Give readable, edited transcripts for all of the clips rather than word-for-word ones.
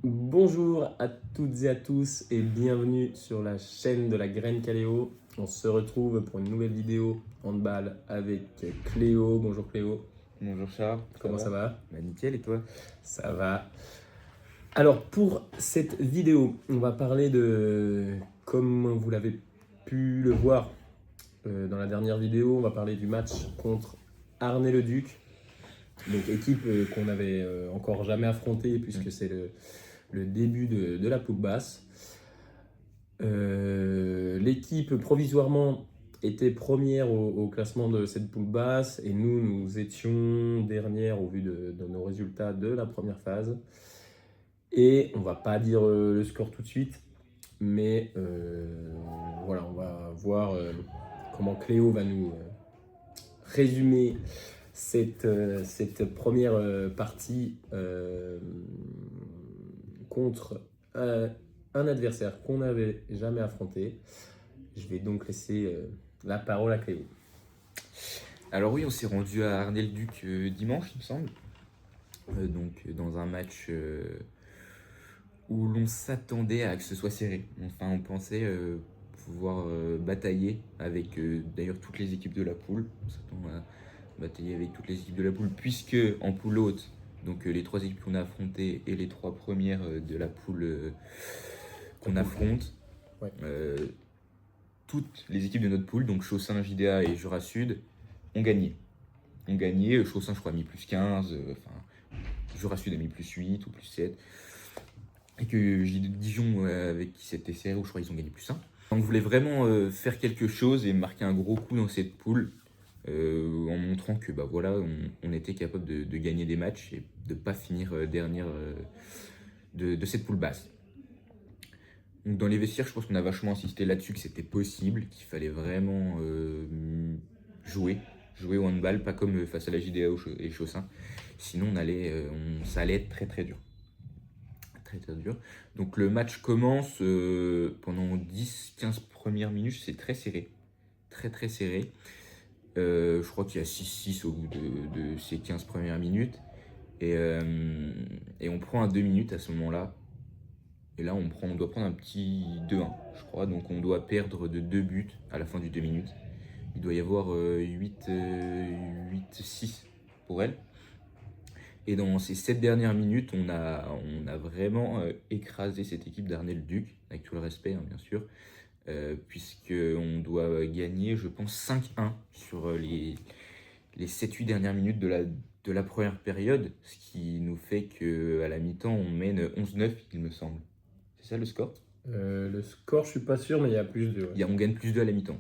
Bonjour à toutes et à tous et bienvenue sur la chaîne de la Graine Caléo. On se retrouve pour une nouvelle vidéo handball avec Cléo. Bonjour Cléo, Bonjour Charles, comment ça va? Bah nickel, et toi? Ça va. Alors pour cette vidéo, on va parler de, comme vous l'avez pu le voir dans la dernière vidéo, on va parler du match contre Arnay-le-Duc. Donc équipe qu'on n'avait encore jamais affrontée puisque c'est le début de la poule basse. L'équipe provisoirement était première au classement de cette poule basse et nous étions dernière au vu de nos résultats de la première phase. Et on va pas dire le score tout de suite, mais voilà, on va voir comment Cléo va nous résumer cette première partie contre un adversaire qu'on n'avait jamais affronté. Je vais donc laisser la parole à Cléo. Alors oui, on s'est rendu à Arnay-le-Duc dimanche, il me semble. Dans un match où l'on s'attendait à que ce soit serré. Enfin, on pensait pouvoir batailler avec d'ailleurs toutes les équipes de la poule. On s'attend à batailler avec toutes les équipes de la poule, puisque en poule haute, donc les trois équipes qu'on a affrontées et les trois premières de la poule qu'on affronte, Ouais. toutes les équipes de notre poule, donc Chaussin, JDA et Jura Sud, ont gagné. Chaussin, je crois, a mis plus 15, Jura Sud a mis plus 8 ou plus 7. Et que Dijon, avec qui c'était serré, je crois qu'ils ont gagné plus 1. Donc on voulait vraiment faire quelque chose et marquer un gros coup dans cette poule, en montrant que on était capable de gagner des matchs et de ne pas finir dernière de cette poule basse. Donc dans les vestiaires, je pense qu'on a vachement insisté là-dessus, que c'était possible, qu'il fallait vraiment jouer au handball, pas comme face à la JDA et Chaussin. Sinon, ça allait être très très dur. Très très dur. Donc le match commence pendant 10-15 premières minutes, c'est très serré. Très très serré. Je crois qu'il y a 6-6 au bout de ces 15 premières minutes. Et on prend un 2 minutes à ce moment-là. Et là, on doit prendre un petit 2-1, je crois. Donc on doit perdre de 2 buts à la fin du 2 minutes. Il doit y avoir 8-6 pour elle. Et dans ces 7 dernières minutes, on a vraiment écrasé cette équipe d'Arnay-le-Duc, avec tout le respect, hein, bien sûr, puisqu'on doit gagner, je pense, 5-1 sur les 7-8 dernières minutes de la première période, ce qui nous fait qu'à la mi-temps, on mène 11-9, il me semble. C'est ça le score? Le score, je suis pas sûr, mais il y a plus de. Ouais. On gagne plus 2 à la mi-temps,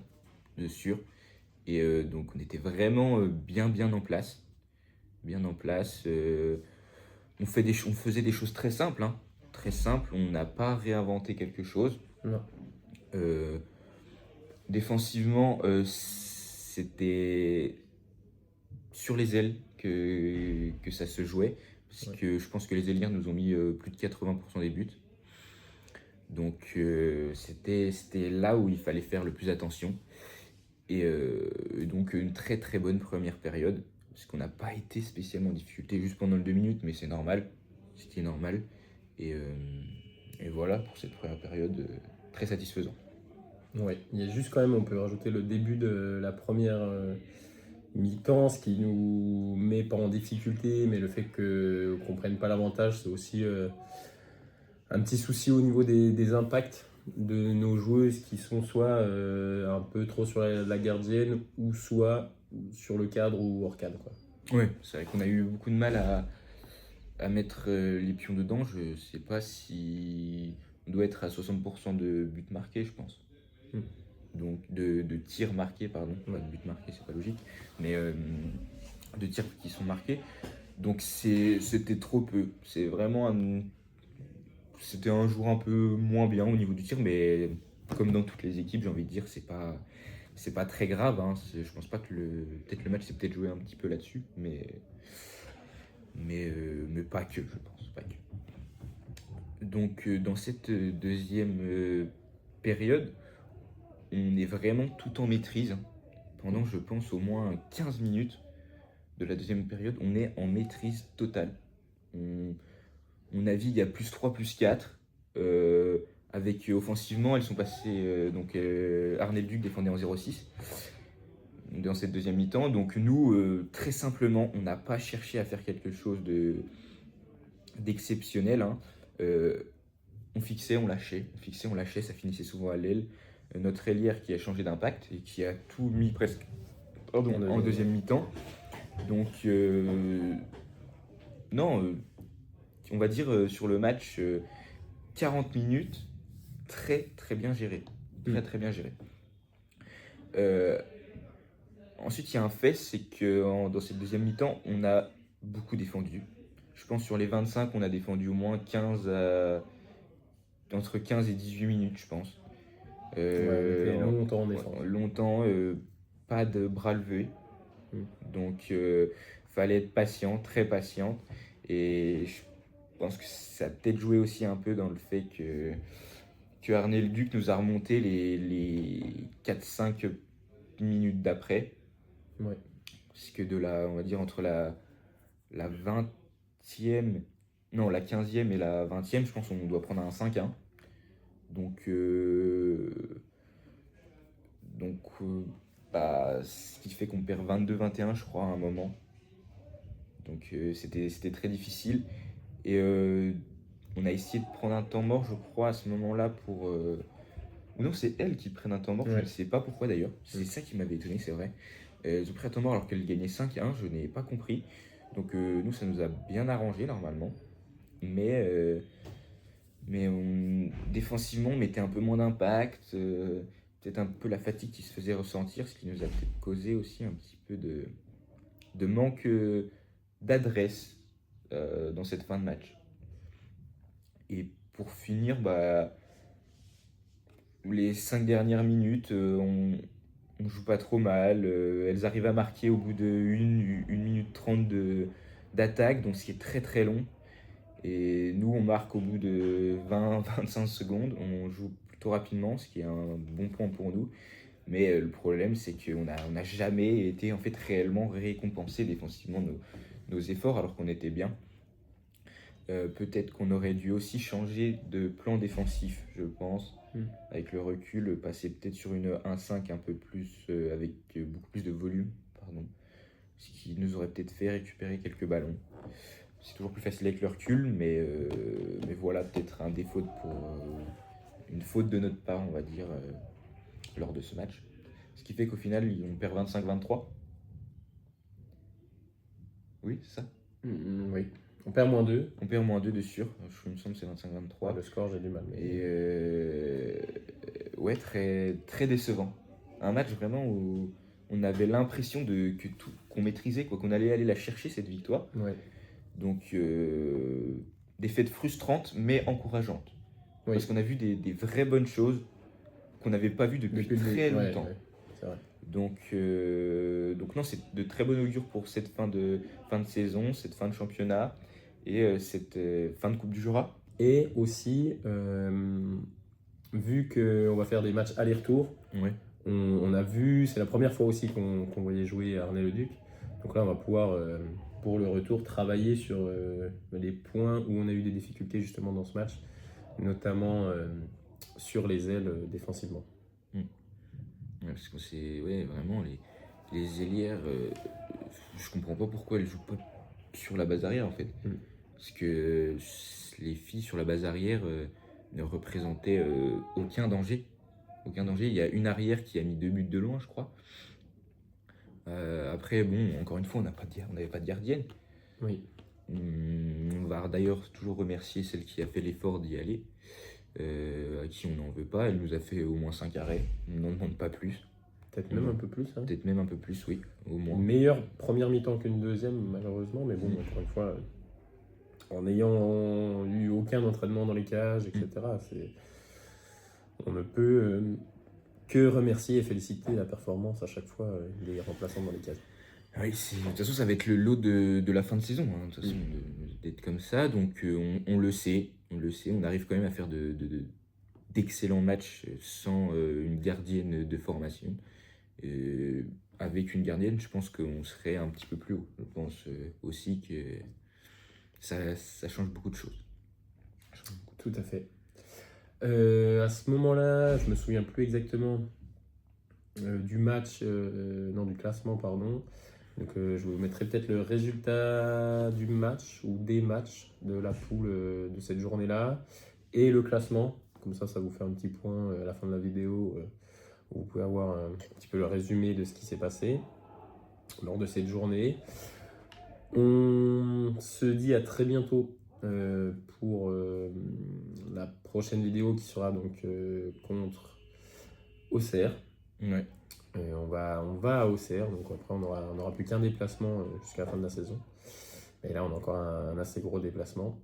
de sûr. Et donc on était vraiment bien en place. Bien en place. On faisait des choses très simples, hein. Très simples. On n'a pas réinventé quelque chose. Non. Défensivement, c'était sur les ailes que ça se jouait. Parce que je pense que les ailiens nous ont mis plus de 80% des buts. Donc c'était là où il fallait faire le plus attention. Et donc une très très bonne première période. Parce qu'on n'a pas été spécialement en difficulté juste pendant le 2 minutes, mais c'est normal. C'était normal. Et voilà pour cette première période, très satisfaisant. Ouais, il y a juste quand même, on peut rajouter le début de la première mi-temps, ce qui nous met pas en difficulté, mais le fait qu'on ne prenne pas l'avantage, c'est aussi un petit souci au niveau des impacts de nos joueuses qui sont soit un peu trop sur la gardienne ou soit sur le cadre ou hors cadre, quoi. Ouais, c'est vrai qu'on a eu beaucoup de mal à mettre les pions dedans. Je sais pas si on doit être à 60% de buts marqués, je pense. Mm. Donc de tirs marqués, pardon. Pas de buts marqués, c'est pas logique. Mais de tirs qui sont marqués. Donc c'était trop peu. C'était un jour un peu moins bien au niveau du tir, mais comme dans toutes les équipes, j'ai envie de dire, c'est pas très grave, hein. Je pense pas que peut-être le match s'est peut-être joué un petit peu là-dessus, mais pas que, je pense, pas que. Donc dans cette deuxième période, on est vraiment tout en maîtrise, hein. Pendant, je pense, au moins 15 minutes de la deuxième période, on est en maîtrise totale. on navigue à +3, +4. Avec offensivement, elles sont passées. Arnel-Duc défendait en 0,6 dans cette deuxième mi-temps. Donc nous, très simplement, on n'a pas cherché à faire quelque chose d'exceptionnel, hein. On fixait, on lâchait, ça finissait souvent à l'aile. Notre ailière qui a changé d'impact et qui a tout mis presque en deuxième mi-temps. Donc, non, on va dire sur le match, 40 minutes, très très bien géré. Très très bien géré. Ensuite, il y a un fait, c'est que dans cette deuxième mi-temps, on a beaucoup défendu. Je pense sur les 25, on a défendu au moins entre 15 et 18 minutes, je pense. On était longtemps en défense. Longtemps, pas de bras levés. Donc, fallait être patient, très patiente. Et je pense que ça a peut-être joué aussi un peu dans le fait que Arnel-Duc nous a remonté les 4-5 minutes d'après. Ouais. Parce que on va dire entre la 20e, non, la 15e et la 20e, je pense qu'on doit prendre un 5-1. Donc, ce qui fait qu'on perd 22-21, je crois, à un moment. Donc, c'était très difficile. Et on a essayé de prendre un temps mort, je crois, à ce moment-là pour. Ou non, c'est elles qui prennent un temps mort, je ne sais pas pourquoi d'ailleurs. C'est ça qui m'avait étonné, c'est vrai. Elles ont pris un temps mort alors qu'elles gagnaient 5-1, je n'ai pas compris. Donc, nous, ça nous a bien arrangé normalement. Mais défensivement, on mettait un peu moins d'impact. Peut-être un peu la fatigue qui se faisait ressentir, ce qui nous a peut-être causé aussi un petit peu de manque d'adresse dans cette fin de match. Et pour finir, les 5 dernières minutes, on joue pas trop mal. Elles arrivent à marquer au bout de 1 minute 30 d'attaque, donc ce qui est très très long. Et nous, on marque au bout de 20-25 secondes. On joue plutôt rapidement, ce qui est un bon point pour nous. Mais le problème, c'est qu'on n'a jamais été en fait réellement récompensé défensivement nos efforts alors qu'on était bien. Peut-être qu'on aurait dû aussi changer de plan défensif, je pense. Avec le recul, passer peut-être sur une 1-5 un peu plus, avec beaucoup plus de volume, pardon. Ce qui nous aurait peut-être fait récupérer quelques ballons. C'est toujours plus facile avec le recul, mais voilà, peut-être un défaut une faute de notre part, on va dire, lors de ce match. Ce qui fait qu'au final, on perd 25-23. Oui, c'est ça. Oui. On perd -2. On perd -2 de sûr. Il me semble que c'est 25-23. Le score, j'ai du mal. Mais... Et ouais, très, très décevant. Un match vraiment où on avait l'impression qu'on maîtrisait, qu'on allait aller la chercher, cette victoire. Ouais. Donc, défaite frustrante, mais encourageante. Oui. Parce qu'on a vu des vraies bonnes choses qu'on n'avait pas vues depuis très longtemps. Ouais, c'est vrai. Donc non, c'est de très bon augure pour cette fin de saison, cette fin de championnat et cette fin de Coupe du Jura. Et aussi, vu qu'on va faire des matchs aller-retour, ouais. on a vu, c'est la première fois aussi qu'on voyait jouer Arnel-le-Duc. Donc là, on va pouvoir, pour le retour, travailler sur les points où on a eu des difficultés justement dans ce match, notamment sur les ailes défensivement. Parce que c'est vraiment les ailières, je comprends pas pourquoi elles jouent pas sur la base arrière en fait. Parce que les filles sur la base arrière ne représentaient aucun danger. Aucun danger. Il y a une arrière qui a mis 2 buts de loin, je crois. Après, bon, encore une fois, on n'avait pas de gardienne. Oui. On va d'ailleurs toujours remercier celle qui a fait l'effort d'y aller. À qui on n'en veut pas, elle nous a fait au moins 5 arrêts, on n'en demande pas plus. Peut-être même un peu plus. Hein. Peut-être même un peu plus, oui, au moins. Une meilleure première mi-temps qu'une deuxième, malheureusement, mais bon, encore une fois, en n'ayant eu aucun entraînement dans les cages, etc., on ne peut que remercier et féliciter la performance à chaque fois des remplaçants dans les cages. Oui, de toute façon, ça va être le lot de la fin de saison, hein, de toute façon, d'être comme ça. Donc, on le sait, on arrive quand même à faire d'excellents matchs sans une gardienne de formation. Avec une gardienne, je pense qu'on serait un petit peu plus haut. Je pense aussi que ça change beaucoup de choses. Tout à fait. À ce moment-là, je me souviens plus exactement du match, non, du classement, pardon. Donc, je vous mettrai peut-être le résultat du match ou des matchs de la poule de cette journée-là et le classement. Comme ça vous fait un petit point à la fin de la vidéo où vous pouvez avoir un petit peu le résumé de ce qui s'est passé lors de cette journée. On se dit à très bientôt pour la prochaine vidéo qui sera donc contre Auxerre. Ouais. On va à Auxerre, donc après on aura plus qu'un déplacement jusqu'à la fin de la saison. Et là on a encore un assez gros déplacement.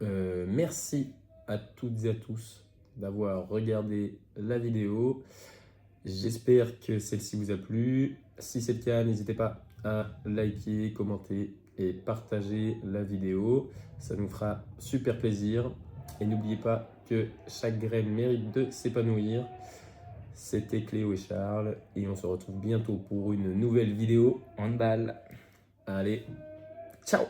Merci à toutes et à tous d'avoir regardé la vidéo. J'espère que celle-ci vous a plu. Si c'est le cas, n'hésitez pas à liker, commenter et partager la vidéo. Ça nous fera super plaisir. Et n'oubliez pas que chaque graine mérite de s'épanouir. C'était Cléo et Charles et on se retrouve bientôt pour une nouvelle vidéo. Handball. Allez, ciao!